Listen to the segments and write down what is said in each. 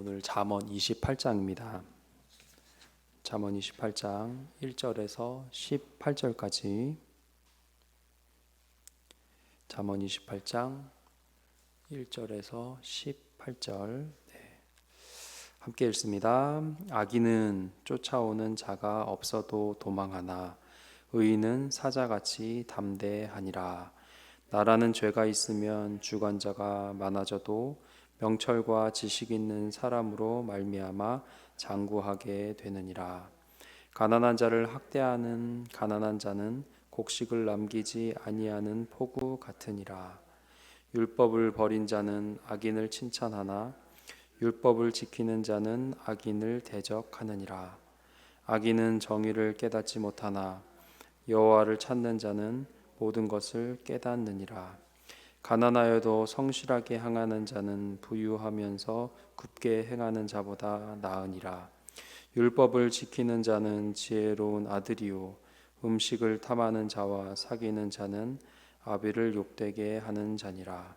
오늘 잠언 28장입니다. 잠언 28장 1절에서 18절까지. 잠언 28장 1절에서 18절. 함께 읽습니다. 악인은 쫓아오는 자가 없어도 도망하나 의인은 사자같이 담대하니라. 나라는 죄가 있으면 주관자가 많아져도 명철과 지식 있는 사람으로 말미암아 장구하게 되느니라. 가난한 자를 학대하는 가난한 자는 곡식을 남기지 아니하는 포구 같으니라. 율법을 버린 자는 악인을 칭찬하나 율법을 지키는 자는 악인을 대적하느니라. 악인은 정의를 깨닫지 못하나 여호와를 찾는 자는 모든 것을 깨닫느니라. 가난하여도 성실하게 행하는 자는 부유하면서 굳게 행하는 자보다 나으니라. 율법을 지키는 자는 지혜로운 아들이요 음식을 탐하는 자와 사귀는 자는 아비를 욕되게 하는 자니라.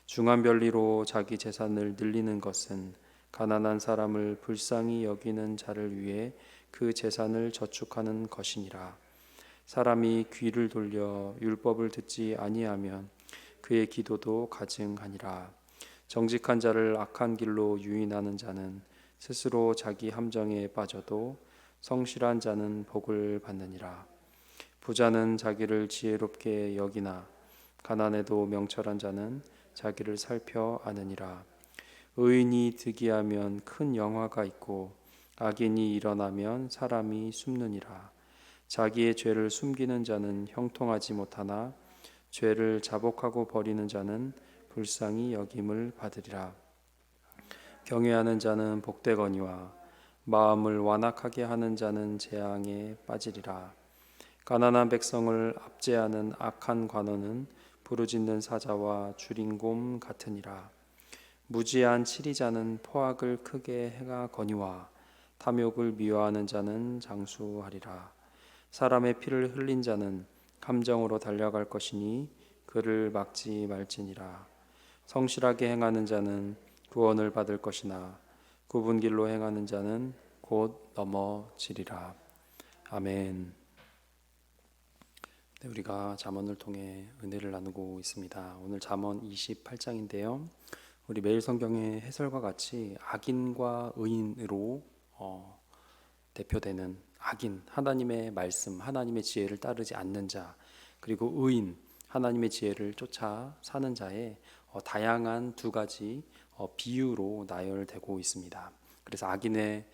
중한 별리로 자기 재산을 늘리는 것은 가난한 사람을 불쌍히 여기는 자를 위해 그 재산을 저축하는 것이니라. 사람이 귀를 돌려 율법을 듣지 아니하면 그의 기도도 가증하니라. 정직한 자를 악한 길로 유인하는 자는 스스로 자기 함정에 빠져도 성실한 자는 복을 받느니라. 부자는 자기를 지혜롭게 여기나 가난해도 명철한 자는 자기를 살펴 아느니라. 의인이 득이하면 큰 영화가 있고 악인이 일어나면 사람이 숨느니라. 자기의 죄를 숨기는 자는 형통하지 못하나 죄를 자복하고 버리는 자는 불쌍히 여김을 받으리라. 경외하는 자는 복되거니와 마음을 완악하게 하는 자는 재앙에 빠지리라. 가난한 백성을 압제하는 악한 관원은 부르짖는 사자와 주린곰 같으니라. 무지한 치리자는 포악을 크게 행하거니와 탐욕을 미워하는 자는 장수하리라. 사람의 피를 흘린 자는 함정으로 달려갈 것이니 그를 막지 말지니라. 성실하게 행하는 자는 구원을 받을 것이나 굽은 길로 행하는 자는 곧 넘어지리라. 아멘. 네, 우리가 잠언을 통해 은혜를 나누고 있습니다. 오늘 잠언 28장인데요. 우리 매일 성경의 해설과 같이 악인과 의인으로 대표되는 악인, 하나님의 말씀, 하나님의 지혜를 따르지 않는 자, 그리고 의인, 하나님의 지혜를 쫓아 사는 자의 다양한 두 가지 비유로 나열되고 있습니다. 그래서 악인의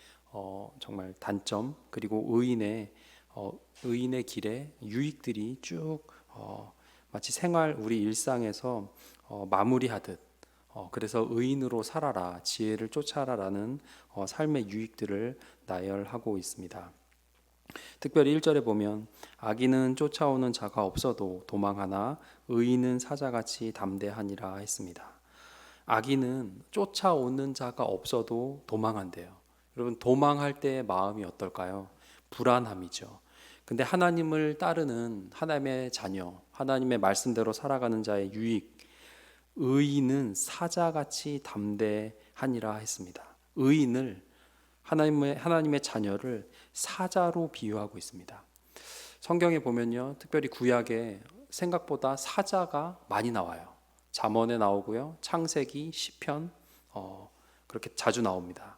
정말 단점, 그리고 의인의 길에 유익들이 쭉 마치 우리 일상에서 마무리하듯 그래서 의인으로 살아라, 지혜를 쫓아라라는 삶의 유익들을 나열하고 있습니다. 특별히 1절에 보면 악인은 쫓아오는 자가 없어도 도망하나 의인은 사자같이 담대하니라 했습니다. 악인은 쫓아오는 자가 없어도 도망한대요. 여러분, 도망할 때의 마음이 어떨까요? 불안함이죠. 근데 하나님을 따르는 하나님의 자녀, 하나님의 말씀대로 살아가는 자의 유익, 의인은 사자같이 담대하니라 했습니다. 의인을 하나님의 자녀를 사자로 비유하고 있습니다. 성경에 보면요, 특별히 구약에 생각보다 사자가 많이 나와요. 잠언에 나오고요, 창세기, 시편 그렇게 자주 나옵니다.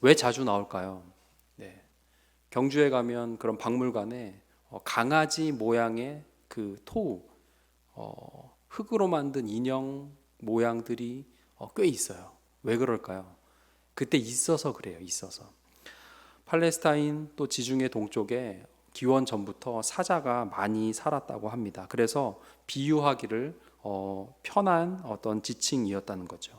왜 자주 나올까요? 네. 경주에 가면 그런 박물관에 강아지 모양의 그 흙으로 만든 인형 모양들이 꽤 있어요. 왜 그럴까요? 그때 있어서 그래요. 있어서. 팔레스타인 또 지중해 동쪽에 기원 전부터 사자가 많이 살았다고 합니다. 그래서 비유하기를 편한 어떤 지칭이었다는 거죠.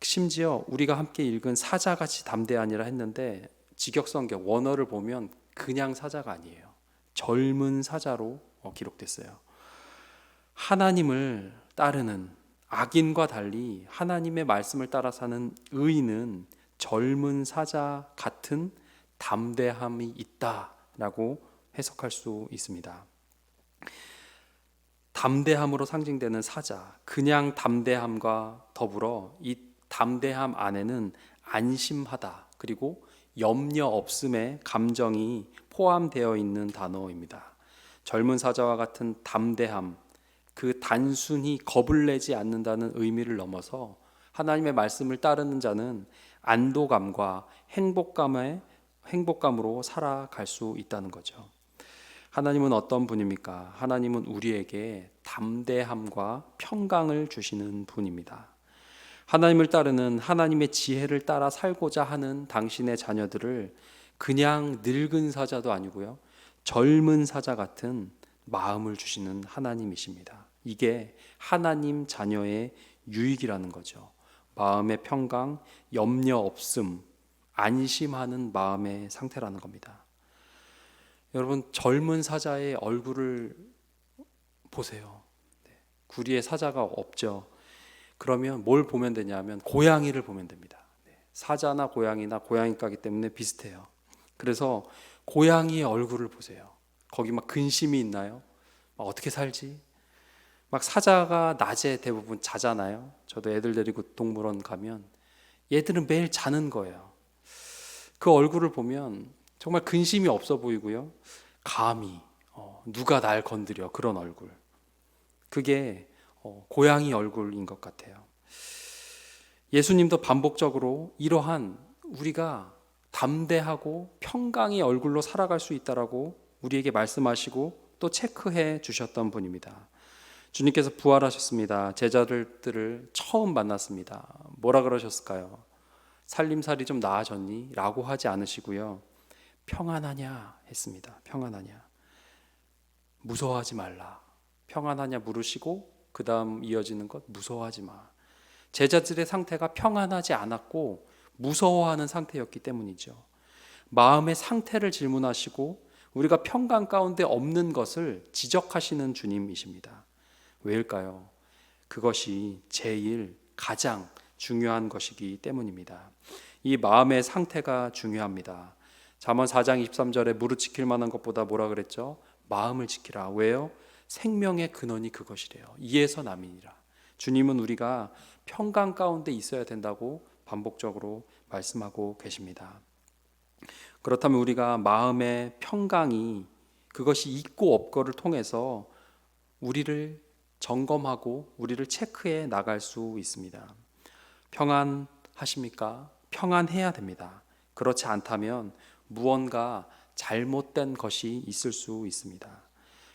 심지어 우리가 함께 읽은 사자같이 담대하니라 했는데 직역성경 원어를 보면 그냥 사자가 아니에요. 젊은 사자로 기록됐어요. 하나님을 따르는 악인과 달리 하나님의 말씀을 따라 사는 의인은 젊은 사자 같은 담대함이 있다라고 해석할 수 있습니다. 담대함으로 상징되는 사자, 그냥 담대함과 더불어 이 담대함 안에는 안심하다 그리고 염려 없음의 감정이 포함되어 있는 단어입니다. 젊은 사자와 같은 담대함, 그 단순히 겁을 내지 않는다는 의미를 넘어서 하나님의 말씀을 따르는 자는 안도감과 행복감으로 살아갈 수 있다는 거죠. 하나님은 어떤 분입니까? 하나님은 우리에게 담대함과 평강을 주시는 분입니다. 하나님을 따르는 하나님의 지혜를 따라 살고자 하는 당신의 자녀들을 그냥 늙은 사자도 아니고요, 젊은 사자 같은 마음을 주시는 하나님이십니다. 이게 하나님 자녀의 유익이라는 거죠. 마음의 평강, 염려 없음, 안심하는 마음의 상태라는 겁니다. 여러분, 젊은 사자의 얼굴을 보세요. 구리에 사자가 없죠. 그러면 뭘 보면 되냐면 고양이를 보면 됩니다. 사자나 고양이나 고양이과기 때문에 비슷해요. 그래서 고양이의 얼굴을 보세요. 거기 막 근심이 있나요? 막 어떻게 살지? 막 사자가 낮에 대부분 자잖아요. 저도 애들 데리고 동물원 가면 얘들은 매일 자는 거예요. 그 얼굴을 보면 정말 근심이 없어 보이고요. 감히 누가 날 건드려, 그런 얼굴. 그게 고양이 얼굴인 것 같아요. 예수님도 반복적으로 이러한 우리가 담대하고 평강의 얼굴로 살아갈 수 있다라고 우리에게 말씀하시고 또 체크해 주셨던 분입니다. 주님께서 부활하셨습니다. 제자들을 처음 만났습니다. 뭐라 그러셨을까요? 살림살이 좀 나아졌니? 라고 하지 않으시고요, 평안하냐 했습니다. 평안하냐, 무서워하지 말라. 평안하냐 물으시고 그 다음 이어지는 것, 무서워하지 마. 제자들의 상태가 평안하지 않았고 무서워하는 상태였기 때문이죠. 마음의 상태를 질문하시고 우리가 평강 가운데 없는 것을 지적하시는 주님이십니다. 왜일까요? 그것이 제일 가장 중요한 것이기 때문입니다. 이 마음의 상태가 중요합니다. 잠언 4장 23절에 무릇 지킬 만한 것보다 뭐라 그랬죠? 마음을 지키라. 왜요? 생명의 근원이 그것이래요. 이에서 남이니라. 주님은 우리가 평강 가운데 있어야 된다고 반복적으로 말씀하고 계십니다. 그렇다면 우리가 마음의 평강이, 그것이 있고 없고를 통해서 우리를 점검하고 우리를 체크해 나갈 수 있습니다. 평안하십니까? 평안해야 됩니다. 그렇지 않다면 무언가 잘못된 것이 있을 수 있습니다.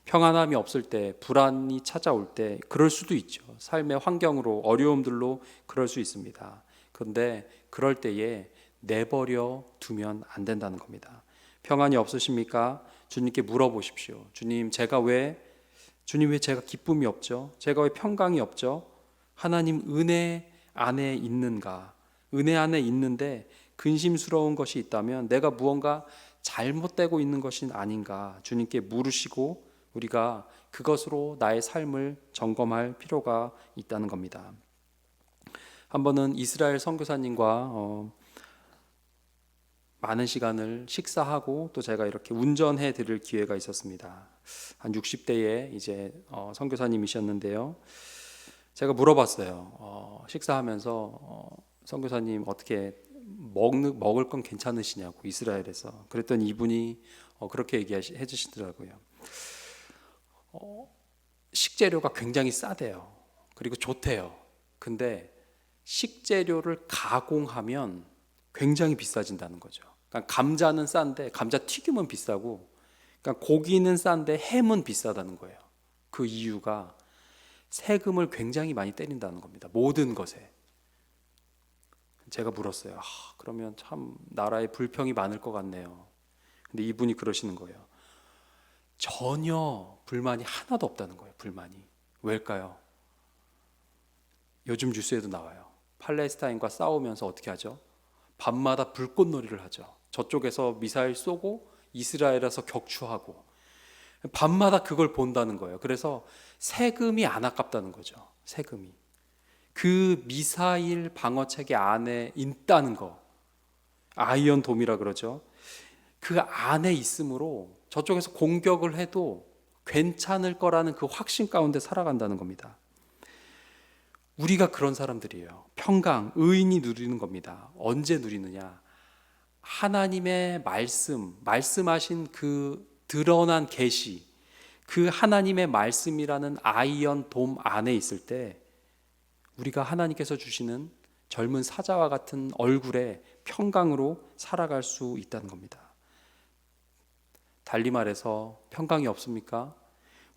평안함이 없을 때, 불안이 찾아올 때 그럴 수도 있죠. 삶의 환경으로, 어려움들로 그럴 수 있습니다. 그런데 그럴 때에 내버려 두면 안 된다는 겁니다. 평안이 없으십니까? 주님께 물어보십시오. 주님, 주님 왜 제가 기쁨이 없죠? 제가 왜 평강이 없죠? 하나님 은혜 안에 있는가? 은혜 안에 있는데 근심스러운 것이 있다면 내가 무언가 잘못되고 있는 것이 아닌가? 주님께 물으시고 우리가 그것으로 나의 삶을 점검할 필요가 있다는 겁니다. 한 번은 이스라엘 선교사님과 많은 시간을 식사하고 또 제가 이렇게 운전해 드릴 기회가 있었습니다. 한 60대에 이제 선교사님이셨는데요. 제가 물어봤어요. 식사하면서 선교사님 어떻게 먹을 건 괜찮으시냐고, 이스라엘에서. 그랬더니 이분이 그렇게 얘기해 주시더라고요. 식재료가 굉장히 싸대요. 그리고 좋대요. 근데 식재료를 가공하면 굉장히 비싸진다는 거죠. 그러니까 감자는 싼데 감자 튀김은 비싸고, 그러니까 고기는 싼데 햄은 비싸다는 거예요. 그 이유가 세금을 굉장히 많이 때린다는 겁니다. 모든 것에. 제가 물었어요. 그러면 참 나라에 불평이 많을 것 같네요. 근데 이분이 그러시는 거예요. 전혀 불만이 하나도 없다는 거예요. 불만이. 왜일까요? 요즘 뉴스에도 나와요. 팔레스타인과 싸우면서 어떻게 하죠? 밤마다 불꽃놀이를 하죠. 저쪽에서 미사일 쏘고 이스라엘에서 격추하고 밤마다 그걸 본다는 거예요. 그래서 세금이 안 아깝다는 거죠. 세금이. 그 미사일 방어 체계 안에 있다는 거. 아이언 돔이라 그러죠. 그 안에 있으므로 저쪽에서 공격을 해도 괜찮을 거라는 그 확신 가운데 살아간다는 겁니다. 우리가 그런 사람들이에요. 평강, 의인이 누리는 겁니다. 언제 누리느냐? 하나님의 말씀하신 그 드러난 계시, 그 하나님의 말씀이라는 아이언 돔 안에 있을 때 우리가 하나님께서 주시는 젊은 사자와 같은 얼굴에 평강으로 살아갈 수 있다는 겁니다. 달리 말해서 평강이 없습니까?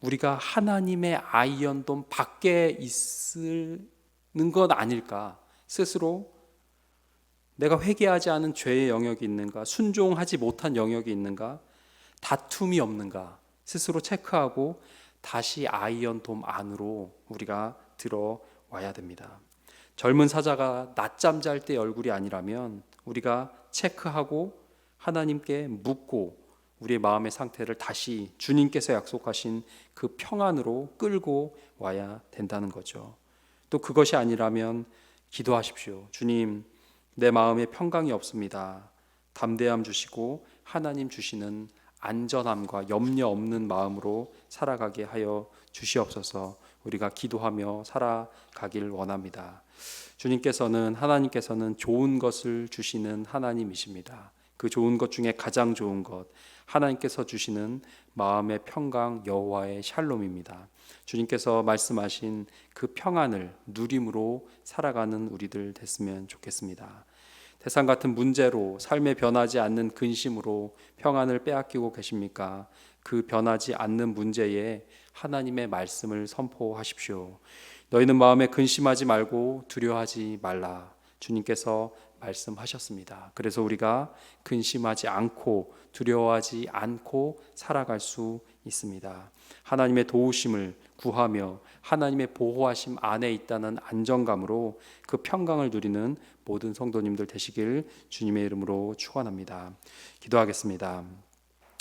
우리가 하나님의 아이언돔 밖에 있는 것 아닐까? 스스로 내가 회개하지 않은 죄의 영역이 있는가? 순종하지 못한 영역이 있는가? 다툼이 없는가? 스스로 체크하고 다시 아이언돔 안으로 우리가 들어와야 됩니다. 젊은 사자가 낮잠 잘 때 얼굴이 아니라면 우리가 체크하고 하나님께 묻고 우리의 마음의 상태를 다시 주님께서 약속하신 그 평안으로 끌고 와야 된다는 거죠. 또 그것이 아니라면 기도하십시오. 주님, 내 마음에 평강이 없습니다. 담대함 주시고 하나님 주시는 안전함과 염려 없는 마음으로 살아가게 하여 주시옵소서. 우리가 기도하며 살아가길 원합니다. 하나님께서는 좋은 것을 주시는 하나님이십니다. 그 좋은 것 중에 가장 좋은 것, 하나님께서 주시는 마음의 평강, 여호와의 샬롬입니다. 주님께서 말씀하신 그 평안을 누림으로 살아가는 우리들 됐으면 좋겠습니다. 태산 같은 문제로 삶에 변하지 않는 근심으로 평안을 빼앗기고 계십니까? 그 변하지 않는 문제에 하나님의 말씀을 선포하십시오. 너희는 마음에 근심하지 말고 두려워하지 말라. 주님께서 말씀하셨습니다. 그래서 우리가 근심하지 않고 두려워하지 않고 살아갈 수 있습니다. 하나님의 도우심을 구하며 하나님의 보호하심 안에 있다는 안정감으로 그 평강을 누리는 모든 성도님들 되시길 주님의 이름으로 축원합니다. 기도하겠습니다.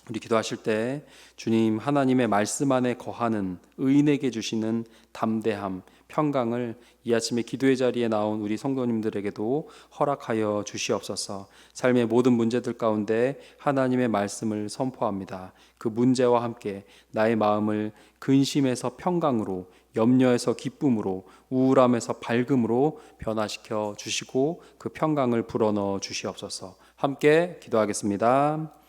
우리 기도하실 때 주님 하나님의 말씀 안에 거하는 의인에게 주시는 담대함, 평강을 이 아침에 기도의 자리에 나온 우리 성도님들에게도 허락하여 주시옵소서. 삶의 모든 문제들 가운데 하나님의 말씀을 선포합니다. 그 문제와 함께 나의 마음을 근심에서 평강으로, 염려에서 기쁨으로, 우울함에서 밝음으로 변화시켜 주시고 그 평강을 불어넣어 주시옵소서. 함께 기도하겠습니다.